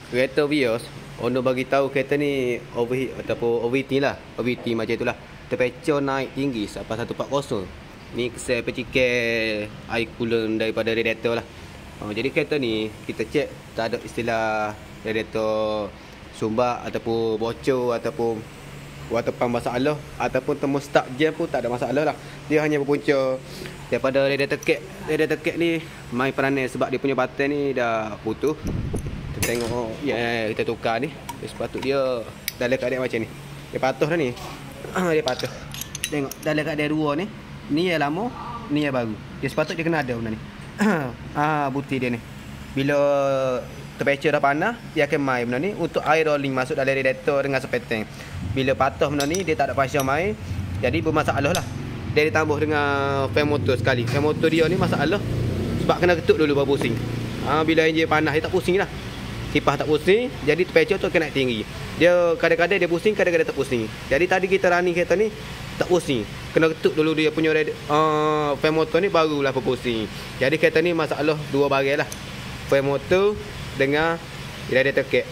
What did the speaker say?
Kereta Vios, owner bagi tahu kereta ni overheat ataupun overheating lah. Overheating macam itulah. Temperature naik tinggi sampai 140. Ni kesal percikan air coolant daripada radiator lah. Jadi kereta ni kita cek tak ada istilah radiator sumbat ataupun bocor ataupun water pump masalah ataupun thermostat jam pun tak ada masalah lah. Dia hanya berpunca daripada radiator cake. Radiator cake ni main peranan sebab dia punya button ni dah putus. Kita tengok kita tukar ni. Sepatut dia dalam keadaan macam ni. Dia patuh dah ni. Dia patuh. Tengok dalam keadaan dua ni. Ni yang lama, ni yang baru. Dia sepatut dia kena ada benda ni. Butir dia ni. Bila temperature dah panas, dia akan main benda ni untuk air rolling masuk dalam radiator dengan sepeteng. Bila patah benda ni, dia tak ada pasal main. Jadi bermasalah lah. Dia ditambah dengan fan motor sekali. Fan motor dia ni masalah sebab kena ketuk dulu baru pusing. Bila enjin panas, dia tak pusing lah. Kipas tak pusing, jadi temperature tu kena tinggi. Dia kadang-kadang dia pusing, kadang-kadang tak pusing. Jadi tadi kita running kereta ni tak pusing. Kena ketuk dulu dia punya fan motor ni barulah berpusing. Jadi kereta ni masalah dua bahagian lah. Fan motor dengan radiator cake.